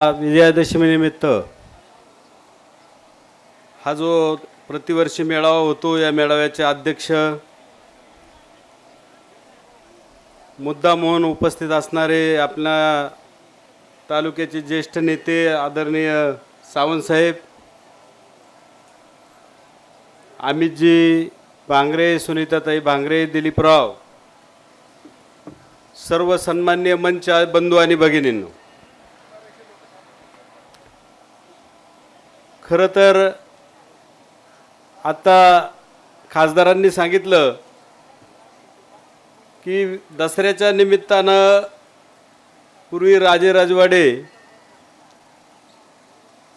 विजयादशमीनिमित्त हा जो प्रतिवर्षी मेळावा होतो, या मेळाव्याचे अध्यक्ष मुद्दा म्हणून उपस्थित असणारे आपल्या तालुक्याचे ज्येष्ठ नेते आदरणीय सावंतसाहेब, अमितजी भांगरे, सुनीताताई भांगरे, दिलीपराव, सर्व सन्माननीय मंच बंधू आणि भगिनींनो, खरं तर आता खासदारांनी सांगितलं की दसऱ्याच्या निमित्तानं पूर्वी राजे-राजवाडे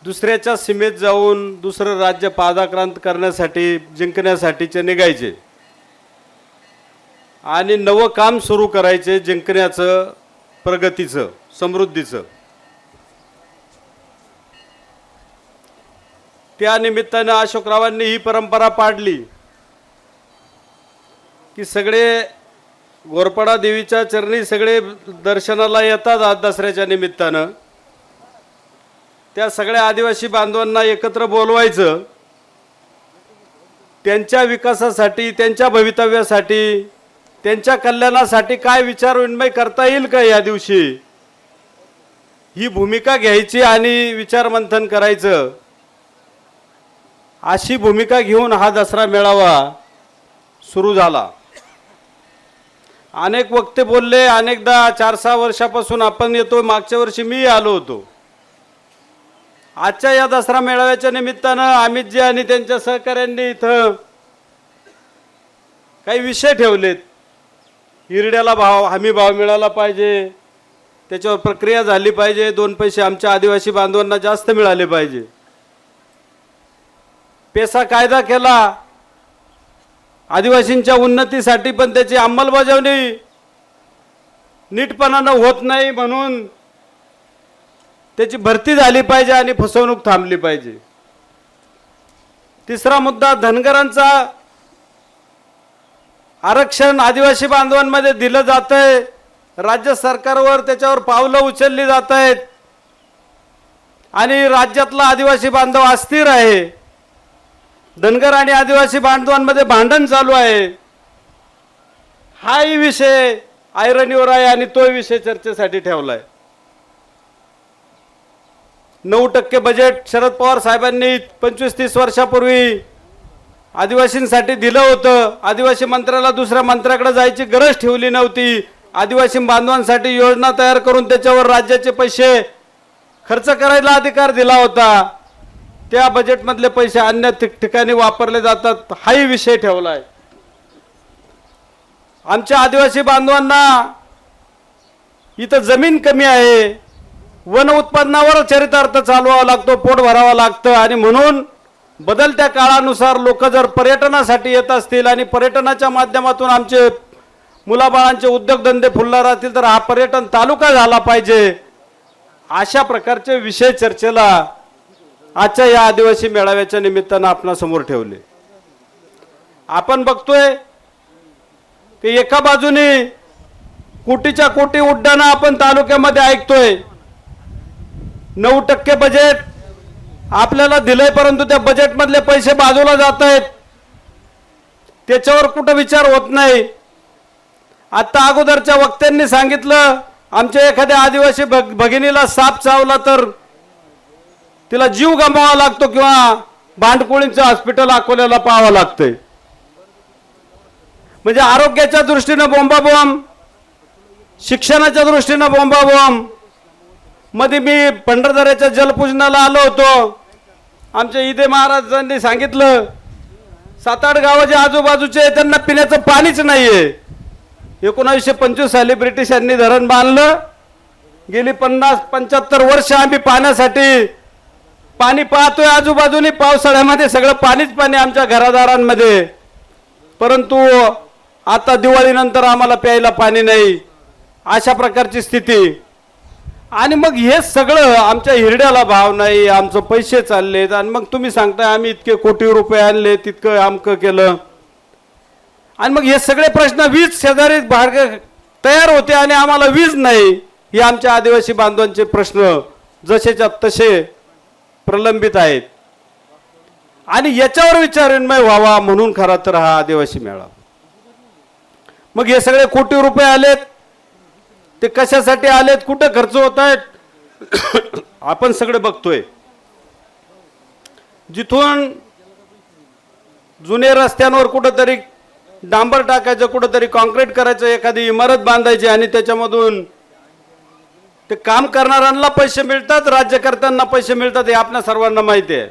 दुसऱ्याच्या सीमेत जाऊन दुसरं राज्य पादाक्रांत करण्यासाठी, जिंकण्यासाठीचे निघायचे आणि नवं काम सुरू करायचे, जिंकण्याचं, प्रगतीचं, समृद्धीचं. त्या निमित्तानं अशोकरावांनी ही परंपरा पाडली की सगळे गोरपडा देवीच्या चरणी सगळे दर्शनाला येतात. आज दसऱ्याच्या निमित्तानं त्या सगळ्या आदिवासी बांधवांना एकत्र बोलवायचं, त्यांच्या विकासासाठी, त्यांच्या भवितव्यासाठी, त्यांच्या कल्याणासाठी काय विचारविनिमय करता येईल का या दिवशी, ही भूमिका घ्यायची आणि विचारमंथन करायचं. अशी भूमिका घेऊन हा दसरा मेळावा सुरू झाला. अनेक वक्ते बोलले, अनेकदा 4-6 वर्षापासून आपण येतो. मागच्या वर्षी मी आलो होतो. आजच्या या दसरा मेळाव्याच्या निमित्तानं अमितजी आणि त्यांच्या सहकाऱ्यांनी इथं काही विषय ठेवलेत. हिरड्याला भाव, हमी भाव मिळाला पाहिजे, त्याच्यावर प्रक्रिया झाली पाहिजे, 2 पैसे आमच्या आदिवासी बांधवांना जास्त मिळाले पाहिजे. पेसा कायदा केला आदिवासींच्या उन्नतीसाठी, पण त्याची अंमलबजावणी नीटपणानं होत नाही, म्हणून त्याची भरती झाली पाहिजे आणि फसवणूक थांबली पाहिजे. तिसरा मुद्दा, धनगरांचा आरक्षण आदिवासी बांधवांमध्ये दिलं जातंय. राज्य सरकारवर त्याच्यावर पावलं उचलली जात आहेत आणि राज्यातला आदिवासी बांधव अस्थिर आहे. धनगर आणि आदिवासी बांधवांमध्ये भांडण चालू आहे. हाही विषय ऐरणीवर आहे आणि तो विषय चर्चेसाठी ठेवलाय. 9% बजेट शरद पवार साहेबांनी 25-30 वर्षापूर्वी आदिवासींसाठी दिलं होतं. आदिवासी मंत्र्याला दुसऱ्या मंत्र्याकडे जायची गरज ठेवली नव्हती. आदिवासी बांधवांसाठी योजना तयार करून त्याच्यावर राज्याचे पैसे खर्च करायला अधिकार दिला होता. त्या बजेटमधले पैसे अन्य ठिकाणी वापरले जातात, हाही विषय ठेवलाय. आमच्या आदिवासी बांधवांना इथं जमीन कमी आहे, वन उत्पन्नावर चरितार्थ चालवावा लागतो, पोट भरावा लागतं आणि म्हणून बदलत्या काळानुसार लोक जर पर्यटनासाठी येत असतील आणि पर्यटनाच्या माध्यमातून आमचे मुलाबाळांचे उद्योगधंदे फुलणार असतील तर हा पर्यटन तालुका झाला पाहिजे. अशा प्रकारचे विषय चर्चेला आजच्या या आदिवासी मेळाव्याच्या निमित्तानं आपणासमोर ठेवले. आपण बघतोय की एका बाजूने कोटीच्या कोटी उड्डाणं आपण तालुक्यामध्ये ऐकतोय. 9% बजेट आपल्याला दिलंय, परंतु त्या बजेटमधले पैसे बाजूला जात आहेत, त्याच्यावर कुठं विचार होत नाही. आता अगोदरच्या वक्त्यांनी सांगितलं, आमच्या एखाद्या आदिवासी भगिनीला साप चावला तर तिला जीव गमवावा लागतो किंवा भांडकुळींचं हॉस्पिटल अकोल्याला पाहावं लागतंय. म्हणजे आरोग्याच्या दृष्टीनं बोंबाबोंब, शिक्षणाच्या दृष्टीनं बोंबाबोंब. मध्ये मी पंढरदऱ्याच्या जलपूजनाला आलो होतो. आमच्या इथे महाराजांनी सांगितलं 7-8 गावं जे आजूबाजूचे त्यांना पिण्याचं पाणीच नाहीये. 1925 साली ब्रिटिशांनी धरण बांधलं. गेली 50-75 वर्ष आम्ही पाण्यासाठी पाणी पाहतोय. आजूबाजूने पावसाळ्यामध्ये सगळं पाणीच पाणी आमच्या घरादारांमध्ये, परंतु आता दिवाळीनंतर आम्हाला प्यायला पाणी नाही, अशा प्रकारची स्थिती. आणि मग हे सगळं आमच्या हिरड्याला भाव नाही, आमचं पैसे चाललेत आणि मग तुम्ही सांगताय आम्ही इतके कोटी रुपये आणले, तितकं आमकं केलं. आणि मग हे सगळे प्रश्न वीज शेजारी तयार होते आणि आम्हाला वीज नाही, हे आमच्या आदिवासी बांधवांचे प्रश्न जसेच्या तसे प्रलंबित आहेत आणि याच्यावर विचारविनिमय व्हावा म्हणून खरा तर हा आदिवासी मेळावा. मग हे सगळे कोटी रुपये आलेत, ते कशासाठी आलेत, कुठं खर्च होत आहेत आपण सगळे बघतोय. जिथून जुने रस्त्यांवर कुठंतरी डांबर टाकायचं, कुठंतरी कॉन्क्रीट करायचं, एखादी इमारत बांधायची आणि त्याच्यामधून ते काम करणाऱ्यांना पैसे मिळतात, राज्यकर्त्यांना पैसे मिळतात, हे आपल्या सर्वांना माहिती आहे.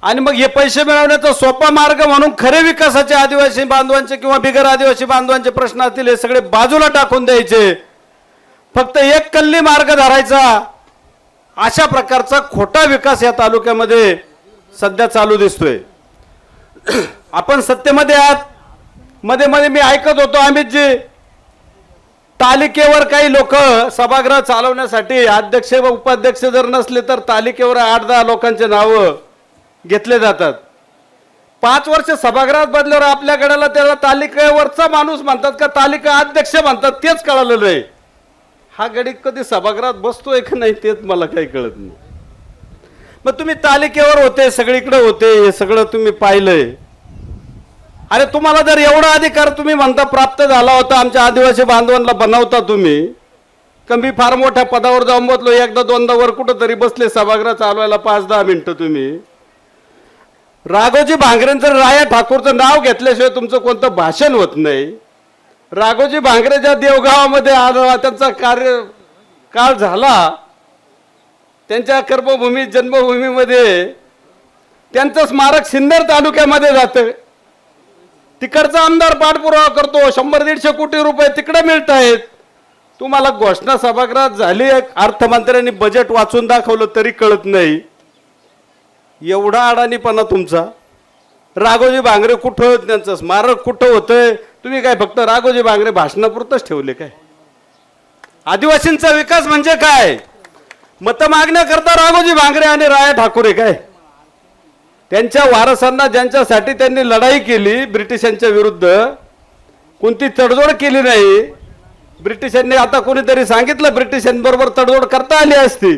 आणि मग हे पैसे मिळवण्याचा सोपा मार्ग म्हणून खरे विकासाचे आदिवासी बांधवांचे किंवा बिगर आदिवासी बांधवांचे प्रश्न असतील हे सगळे बाजूला टाकून द्यायचे, फक्त एक कल्ली मार्ग धरायचा, अशा प्रकारचा खोटा विकास या तालुक्यामध्ये सध्या चालू दिसतोय. आपण सत्तेमध्ये आहात. मध्ये मध्ये मी ऐकत होतो अमितजी, तालिकेवर काही लोक सभागृह चालवण्यासाठी अध्यक्ष व उपाध्यक्ष जर नसले तर तालिकेवर 8-10 लोकांचे नाव घेतले जातात. 5 वर्ष सभागृहात बदल्यावर आपल्या गड्याला त्याला तालिकेवरचा माणूस म्हणतात का तालिका अध्यक्ष म्हणतात तेच कळालं नाही. हा गडी कधी सभागृहात बसतोय का नाही तेच मला काही कळत नाही. मग तुम्ही तालिकेवर होते, सगळीकडे होते, हे सगळं तुम्ही पाहिलंय. अरे तुम्हाला जर एवढा अधिकार तुम्ही म्हणता प्राप्त झाला होता आमच्या आदिवासी बांधवांना बनवता तुम्ही, कमी फार मोठ्या पदावर जाऊन बसलो, एकदा दोनदा वर कुठंतरी बसले सभागृह चालवायला 5-10 मिनिटं तुम्ही. राघोजी भांगरेंचं राया ठाकूरचं नाव घेतल्याशिवाय तुमचं कोणतं भाषण होत नाही. राघोजी भांगरे ज्या देवगावामध्ये आला त्यांचा कार्यकाळ झाला, त्यांच्या कर्मभूमी जन्मभूमीमध्ये त्यांचं स्मारक सिन्नर तालुक्यामध्ये जातं. तिकडचा आमदार पाठपुरावा करतो, 100-150 कोटी रुपये तिकडे मिळत आहेत. तुम्हाला घोषणा सभागृहात झाली, अर्थमंत्र्यांनी बजेट वाचून दाखवलं तरी कळत नाही. एवढा अडाणीपणा तुमचा. राघोजी भांगरे कुठं, त्यांचं स्मारक कुठं होतंय, तुम्ही काय फक्त राघोजी भांगरे भाषणापुरतच ठेवले काय? आदिवासींचा विकास म्हणजे काय? मत मागण्याकरता राघोजी भांगरे आणि राया ठाकूर काय? त्यांच्या वारसांना ज्यांच्यासाठी त्यांनी लढाई केली ब्रिटिशांच्या विरुद्ध, कोणती तडजोड केली नाही. ब्रिटिशांनी आता कोणीतरी सांगितलं ब्रिटिशांबरोबर तडजोड करता आली असती,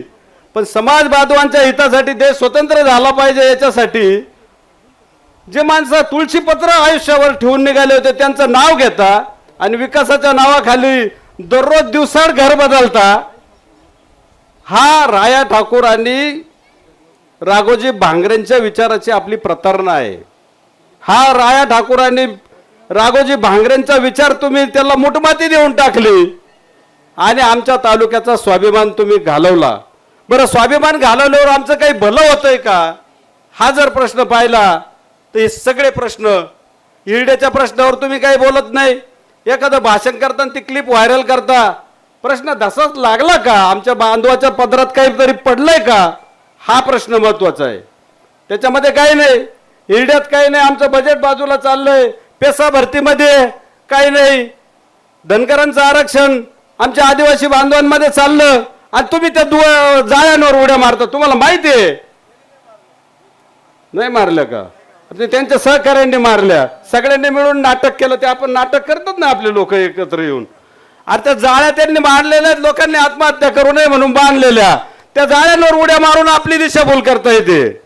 पण समाज बांधवांच्या हितासाठी देश स्वतंत्र झाला पाहिजे याच्यासाठी जे माणसं तुळशीपत्र आयुष्यावर ठेवून निघाले होते त्यांचं नाव घेता आणि विकासाच्या नावाखाली दररोज दिवसाड घर बदलता. हा राया ठाकूर आणि राघोजी भांगरेंच्या विचाराची आपली प्रतारणा आहे. हा राया ठाकूर आणि राघोजी भांगरेंचा विचार तुम्ही त्याला मुठमाती देऊन टाकली आणि आमच्या तालुक्याचा स्वाभिमान तुम्ही घालवला. बरं, स्वाभिमान घालवल्यावर आमचं काही भलं होतंय का? हा जर प्रश्न पाहिला तर हे सगळे प्रश्न, हिरड्याच्या प्रश्नावर तुम्ही काही बोलत नाही. एखादं भाषण करताना ती क्लिप व्हायरल करता, प्रश्न तसाच लागला का? आमच्या बांधवाच्या पदरात काहीतरी पडलंय का? हा प्रश्न महत्वाचा आहे. त्याच्यामध्ये काही नाही, हिरड्यात काही नाही, आमचं बजेट बाजूला चाललंय, पेसा भरतीमध्ये काही नाही, धनगरांचं आरक्षण आमच्या आदिवासी बांधवांमध्ये चाललं आणि तुम्ही त्या जाळ्यांवर उड्या मारता. तुम्हाला माहिती आहे नाही मारल्या का? त्यांच्या सहकार्यांनी मारल्या, सगळ्यांनी मिळून नाटक केलं. ते आपण नाटक करतात ना आपले लोक एकत्र येऊन. अरे त्या जाळ्या त्यांनी बांधलेल्या आहेत, लोकांनी आत्महत्या करू नये म्हणून बांधलेल्या, त्या जाळ्यांवर उड्या मारून आपली दिशाभूल करता येते.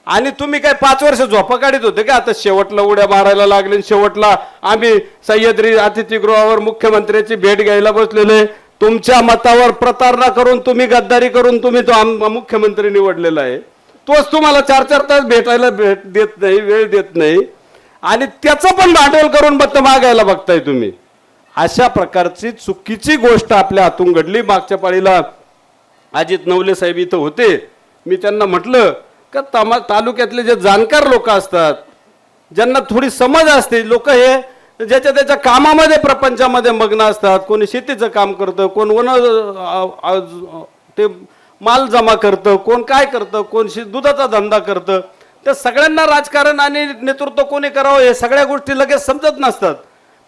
आणि तुम्ही काय 5 वर्ष झोपा काढीत होते का? आता शेवटला उड्या मारायला लागले. शेवटला आम्ही सह्याद्री अतिथीगृहावर मुख्यमंत्र्याची भेट घ्यायला बसलेले. तुमच्या मतावर प्रतारणा करून, तुम्ही गद्दारी करून तुम्ही तो मुख्यमंत्री निवडलेला आहे. तोच तुम्हाला 4-4 तास भेटायला देत नाही, वेळ देत नाही आणि त्याचं पण भांडवल करून मत मागायला बघताय तुम्ही. अशा प्रकारची चुकीची गोष्ट आपल्या हातून घडली. मागच्या पाळीला अजित नवले साहेब इथं होते. मी त्यांना म्हटलं का तालुक्यातले जे जाणकार लोक असतात, ज्यांना थोडी समज असते, लोक हे ज्याच्या त्याच्या कामामध्ये प्रपंचामध्ये मग्न असतात. कोणी शेतीचं काम करतं, कोण ते माल जमा करतं, कोण काय करतं, कोण दुधाचा धंदा करतं. त्या सगळ्यांना राजकारण आणि नेतृत्व कोणी करावं हे सगळ्या गोष्टी लगेच समजत नसतात.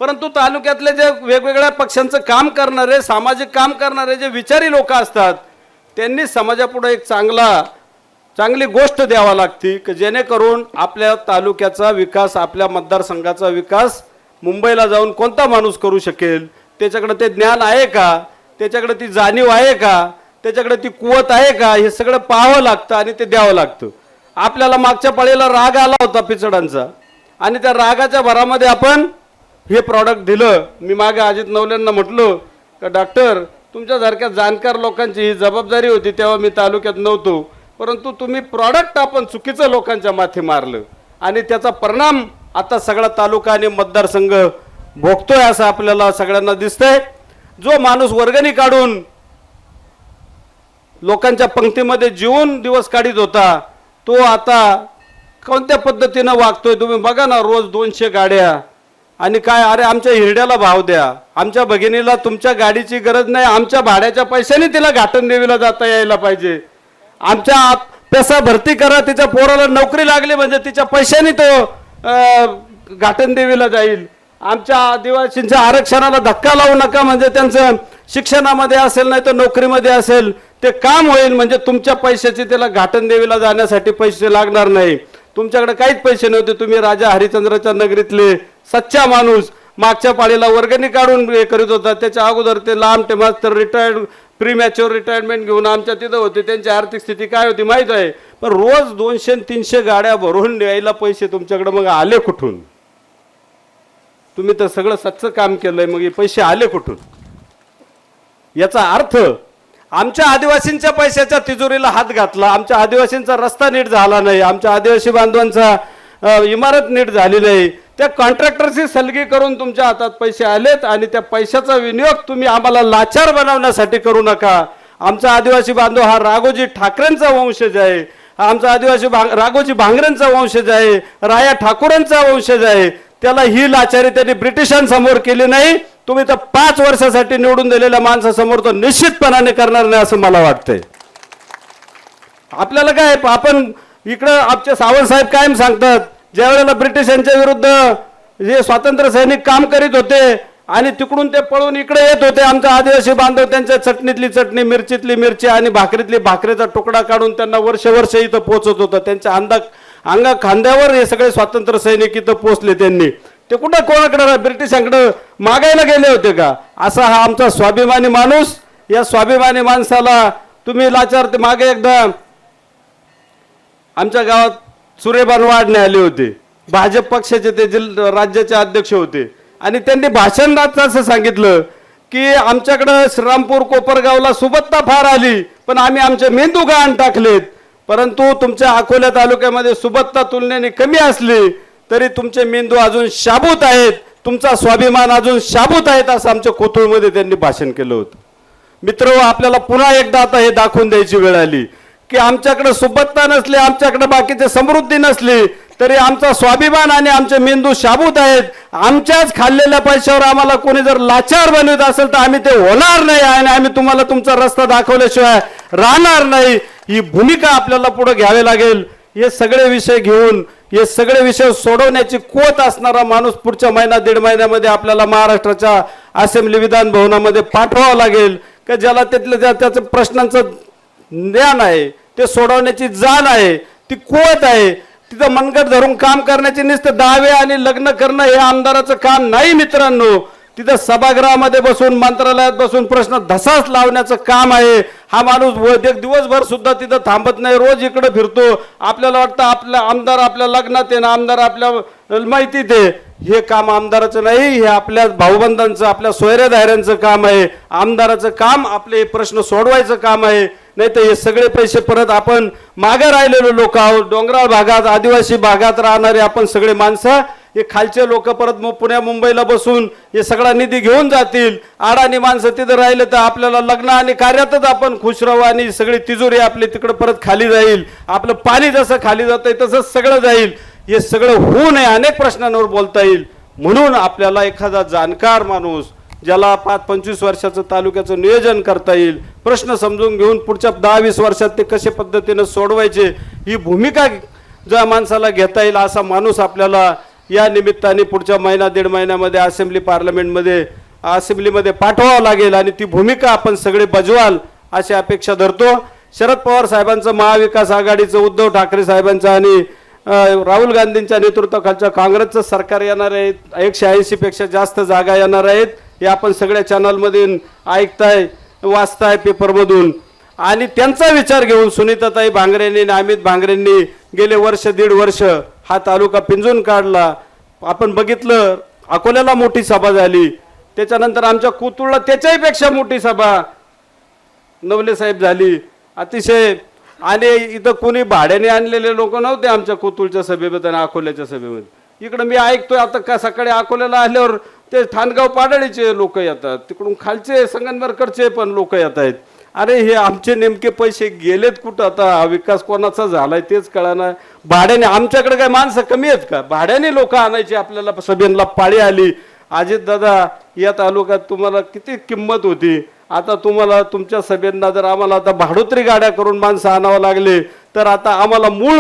परंतु तालुक्यातले जे वेगवेगळ्या पक्षांचं काम करणारे, सामाजिक काम करणारे जे विचारी लोक असतात, त्यांनी समाजापुढे एक चांगली गोष्ट द्यावा लागते की जेणेकरून आपल्या तालुक्याचा विकास, आपल्या मतदारसंघाचा विकास मुंबईला जाऊन कोणता माणूस करू शकेल, त्याच्याकडे ते ज्ञान आहे का, त्याच्याकडे ती जाणीव आहे का, त्याच्याकडे ती कुवत आहे का हे सगळं पाहावं लागतं आणि ते द्यावं लागतं. आपल्याला मागच्या पाळीला राग आला होता पिचडांचा आणि त्या रागाच्या भरामध्ये आपण हे प्रॉडक्ट दिलं. मी मागे अजित नवलेंना म्हटलो का डॉक्टर तुमच्यासारख्या जाणकार लोकांची ही जबाबदारी होती तेव्हा मी तालुक्यात नव्हतो, परंतु तुम्ही प्रॉडक्ट आपण चुकीचं लोकांच्या माथी मारलं आणि त्याचा परिणाम आता सगळा तालुका आणि मतदारसंघ भोगतोय असं आपल्याला सगळ्यांना दिसतंय. जो माणूस वर्गणी काढून लोकांच्या पंक्तीमध्ये जीवन दिवस काढीत होता तो आता कोणत्या पद्धतीनं वागतोय तुम्ही बघा ना. रोज 200 गाड्या आणि काय, अरे आमच्या हिरड्याला भाव द्या, आमच्या भगिनीला तुमच्या गाडीची गरज नाही, आमच्या भाड्याच्या पैशाने तिला घाटन देवीला जाता यायला पाहिजे, आमच्या पैसा भरती करा, तिच्या पोराला नोकरी लागली म्हणजे तिच्या पैशाने तो घाटन देवीला जाईल, आमच्या आदिवासींच्या आरक्षणाला धक्का लावू नका म्हणजे त्यांचं शिक्षणामध्ये असेल नाही तर नोकरीमध्ये असेल ते काम होईल म्हणजे तुमच्या पैशाचे त्याला घाटन देवीला जाण्यासाठी पैसे लागणार नाही. तुमच्याकडे काहीच पैसे नव्हते, तुम्ही राजा हरिश्चंद्राच्या नगरीतले सच्चा माणूस मागच्या पाळीला वर्गणी काढून हे करीत होता. त्याच्या अगोदर ते लांब ते मास्तर रिटायर्ड प्री मॅच्युअर रिटायरमेंट घेऊन आमच्या तिथं होते, त्यांची आर्थिक स्थिती काय होती माहीत आहे. पण रोज 200-300 गाड्या भरून द्यायला पैसे तुमच्याकडे मग आले कुठून? तुम्ही तर सगळं सच्चं काम केलंय, मग हे पैसे आले कुठून? याचा अर्थ आमच्या आदिवासींच्या पैशाच्या तिजोरीला हात घातला, आमच्या आदिवासींचा रस्ता नीट झाला नाही, आमच्या आदिवासी बांधवांचा इमारत नीट झाली नाही, त्या कॉन्ट्रॅक्टरची सलगी करून तुमच्या हातात पैसे आलेत आणि त्या पैशाचा विनियोग तुम्ही आम्हाला लाचार बनवण्यासाठी करू नका. आमचा आदिवासी बांधव हा राघोजी ठाकरेंचा वंशज आहे, आमचा आदिवासी राघोजी भांगरेंचा वंशज आहे, राया ठाकूरांचा वंशज आहे. त्याला ही लाचारी त्यांनी ब्रिटिशांसमोर केली नाही. तुम्ही तर 5 वर्षासाठी निवडून दिलेल्या माणसासमोर तर निश्चितपणाने करणार नाही असं मला वाटतंय. आपल्याला काय, आपण इकडं आमचे सावंत साहेब कायम सांगतात ज्या वेळेला ब्रिटिशांच्या विरुद्ध जे स्वातंत्र्य सैनिक काम करीत होते आणि तिकडून ते पळून इकडे येत होते, आमचा आदिवासी बांधव त्यांच्या चटणीतली चटणी, मिरचीतली मिरची आणि भाकरीतली भाकरीचा तुकडा काढून त्यांना वर्ष इथं पोहोचत होतं. त्यांच्या अंगा खांद्यावर हे सगळे स्वातंत्र्य सैनिक इथं पोहोचले. त्यांनी ते कुठं कोणाकडे ब्रिटिशांकडे मागायला गेले होते का? असा हा आमचा स्वाभिमानी माणूस. या स्वाभिमानी माणसाला तुम्ही लाचार. ते मागे एकदा आमच्या गावात सुरेबान वाढणे आले होते, भाजप पक्षाचे ते राज्याचे अध्यक्ष होते आणि त्यांनी भाषणात असं सांगितलं की आमच्याकडं श्रीरामपूर कोपरगावला सुबत्ता फार आली पण आम्ही आमचे मेंदू गहाण टाकलेत, परंतु तुमच्या अकोला तालुक्यामध्ये सुबत्ता तुलनेने कमी असली तरी तुमचे मेंदू अजून शाबूत आहेत, तुमचा स्वाभिमान अजून शाबूत आहेत असं आमच्या कोथरूडमध्ये त्यांनी भाषण केलं होतं. मित्र, आपल्याला पुन्हा एकदा आता हे दाखवून द्यायची वेळ आली की आमच्याकडे सुबत्ता नसली, आमच्याकडे बाकीचे समृद्धी नसली तरी आमचा स्वाभिमान आणि आमचे मेंदू शाबूत आहेत. आमच्याच खाल्लेल्या पैशावर आम्हाला कोणी जर लाचार बनवत असेल तर आम्ही ते होणार नाही आणि आम्ही तुम्हाला तुमचा रस्ता दाखवल्याशिवाय राहणार नाही. ही भूमिका आपल्याला पुढे घ्यावी लागेल. हे सगळे विषय घेऊन हे सगळे विषय सोडवण्याची कुवत असणारा माणूस पुढच्या दीड महिन्यामध्ये आपल्याला महाराष्ट्राच्या असेंब्ली विधान भवनामध्ये पाठवावं लागेल का ज्याला त्याचं प्रश्नांचं ज्ञान आहे, ते सोडवण्याची जाण आहे, ती कुवत आहे. तिथं मनगट धरून काम करण्याचे नुसते दावे आणि लग्न करणं हे आमदाराचं काम नाही मित्रांनो. तिथं सभागृहामध्ये बसून मंत्रालयात बसून प्रश्न धसास लावण्याचं काम आहे. हा माणूस दिवसभर सुद्धा तिथं थांबत नाही, रोज इकडे फिरतो. आपल्याला वाटतं आपला आमदार आपल्या लग्नात आहे ना आमदार आपल्या माहितीत आहे. हे काम आमदाराचं नाही, हे आपल्या भाऊबंधांचं आपल्या सोयऱ्याधाऱ्यांचं काम आहे. आमदाराचं काम आपले प्रश्न सोडवायचं काम आहे. नाही तर हे सगळे पैसे परत आपण मागे राहिलेलो लोक आहोत, डोंगराळ भागात आदिवासी भागात राहणारे आपण सगळे माणसं, हे खालचे लोक परत पुण्या मुंबईला बसून हे सगळा निधी घेऊन जातील. अडाणी माणसं तिथं राहिले तर आपल्याला लग्न आणि कार्यातच आपण खुश राहू आणि सगळी तिजोरी आपली तिकडे परत खाली जाईल. आपलं पाणी जसं खाली जातंय तसंच सगळं जाईल. हे सगळं होऊ नये, अनेक प्रश्नांवर बोलता येईल. म्हणून आपल्याला एखादा जाणकार माणूस ज्याला 5-25 वर्षाचं तालुक्याचं नियोजन करता येईल, प्रश्न समजून घेऊन पुढच्या 10-20 वर्षात ते कशा पद्धतीने सोडवायचे ही भूमिका ज्या माणसाला घेता येईल असा माणूस आपल्याला या निमित्ताने पुढच्या दीड महिन्यामध्ये असेंब्लीमध्ये पाठवावं लागेल आणि ती भूमिका आपण सगळे बजवाल अशी अपेक्षा धरतो. शरद पवार साहेबांचं, महाविकास आघाडीचं, उद्धव ठाकरे साहेबांचं आणि राहुल गांधींच्या नेतृत्वाखालच्या काँग्रेसचं सरकार येणार आहे. 180 पेक्षा जास्त जागा येणार आहेत. हे आपण सगळ्या चॅनलमधून ऐकताय, वाचताय पेपरमधून. आणि त्यांचा विचार घेऊन सुनीताताई भांगरेंनी आणि अमित भांगरेंनी गेले वर्ष दीड वर्ष हा तालुका पिंजून काढला. आपण बघितलं अकोल्याला मोठी सभा झाली, त्याच्यानंतर आमच्या कुतुळला त्याच्याही पेक्षा मोठी सभा नवले साहेब झाली अतिशय. आणि इथं कोणी भाड्याने आणलेले लोक नव्हते आमच्या कुतुळच्या सभेमध्ये आणि अकोल्याच्या सभेमध्ये. इकडं मी ऐकतोय आता का सकाळी अकोल्याला आल्यावर ते ठाणगाव पाडळीचे लोक येतात, तिकडून खालचे संगमनेरकडचे पण लोक येत आहेत. अरे हे आमचे नेमके पैसे गेलेत कुठं? आता हा विकास कोणाचा झालाय तेच कळना. भाड्याने आमच्याकडे काय माणसं कमी आहेत का? भाड्याने लोक आणायची आपल्याला सभेला पाळी आली. अजित दादा या तालुक्यात तुम्हाला किती किंमत होती, आता तुम्हाला तुमच्या सभेंना जर आम्हाला आता भाडोत्री गाड्या करून माणसं आणावं लागले तर आता आम्हाला मूळ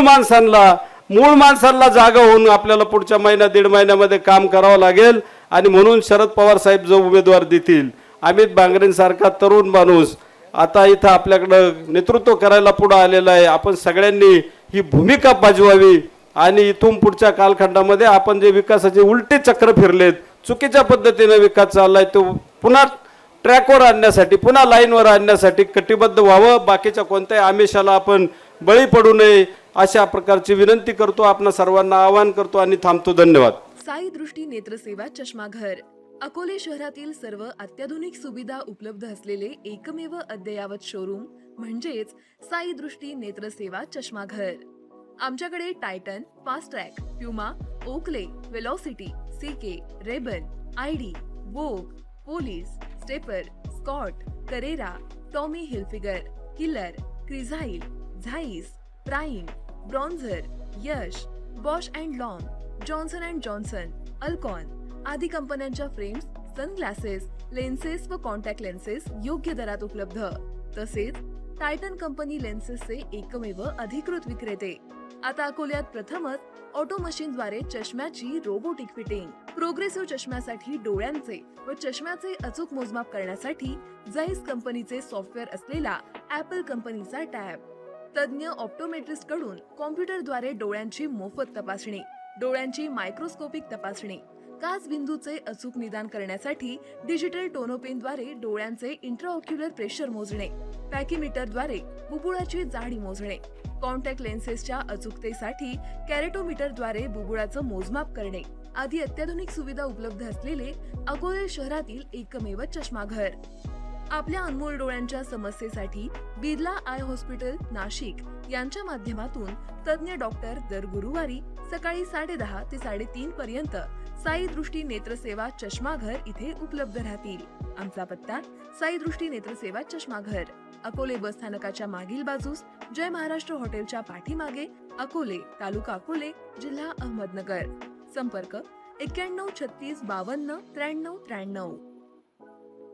माणसांना जागा होऊन आपल्याला पुढच्या महिना दीड महिन्यामध्ये काम करावं लागेल. आणि म्हणून शरद पवार साहेब जो उमेदवार देतील, अमित भांगरेंसारखा तरुण माणूस आता इथं आपल्याकडं नेतृत्व करायला पुढे आलेला आहे. आपण सगळ्यांनी ही भूमिका बजवावी आणि इथून पुढच्या कालखंडामध्ये आपण जे विकासाचे उलटे चक्र फिरलेत, चुकीच्या पद्धतीने विकास चाललाय, तो पुन्हा ट्रॅकवर आणण्यासाठी, पुन्हा लाईनवर आणण्यासाठी कटिबद्ध व्हावं. बाकीच्या कोणत्याही आमिषाला आपण बळी पडू नये अशा प्रकारची विनंती करतो. आपण सर्वांना आवाहन करतो आणि थांबतो. धन्यवाद. साई दृष्टी नेत्रसेवा चष्माघर अकोले शहरातील सर्व अत्याधुनिक सुविधा उपलब्ध असलेले एकमेव अद्ययावत शोरूम म्हणजेच साई दृष्टी नेत्रसेवा चष्माघर. आमच्याकडे Titan, Fast Track, Puma, Oakley, Velocity, CK, Rayban, ID, Vogue, Police, Stepper, Scott, Carrera, Tommy Hilfiger, Killer, Crizal, Zeiss, Prime, Bronzer, Yash, Bausch and Lomb, Johnson and Johnson, Alcon आदी कंपन्यांच्या फ्रेम्स, सनग्लासेस, लेन्सेस व contact lenses योग्य दरात उपलब्ध. तसेच Titan company लेन्सेसचे एकमेव अधिकृत विक्रेते. आता अकोल्यात प्रथमच ऑटो मशीनद्वारे चष्म्याची रोबोटिक फिटिंग. प्रोग्रेसिव्ह चष्म्यासाठी डोळ्यांचे व चष्म्याचे अचूक मोजमाप करण्यासाठी जाईस कंपनीचे सॉफ्टवेअर असलेला ॲपल कंपनीचा टॅब. तज्ञ ऑप्टोमेट्रिस्ट कडून कॉम्प्युटरद्वारे डोळ्यांची मोफत तपासणी, डोळ्यांची मायक्रोस्कोपिक तपासणी, काच बिंदूचे अचूक निदान करण्यासाठी डिजिटल टोनोपेनद्वारे डोळ्यांचे इंट्राऑक्युलर प्रेशर मोजणे, पॅकीमीटरद्वारे बुबुळाची जाडी मोजणे, कॉन्टॅक्ट लेन्सेसच्या अचूकतेसाठी कॅरेटोमीटरद्वारे बुबुळाचं मोजमाप करणे आदी अत्याधुनिक सुविधा उपलब्ध असलेले अकोले शहरातील एकमेव चष्माघर. आपल्या अनमोल डोळ्यांच्या समस्येसाठी बिर्ला आय हॉस्पिटल नाशिक यांच्या माध्यमातून तज्ञ डॉक्टर दर गुरुवारी सकाळी 10:30 ते 3:30 पर्यंत साई दृष्टी नेत्रसेवा चष्माघर इथे उपलब्ध राहतील. आमचा पत्ता साई दृष्टी नेत्रसेवा चष्माघर, अकोले बस स्थानकाच्या मागील बाजूस, जय महाराष्ट्र हॉटेलच्या पाठीमागे, अकोले, तालुका अकोले, जिल्हा अहमदनगर. संपर्क 91 36 52 93 93.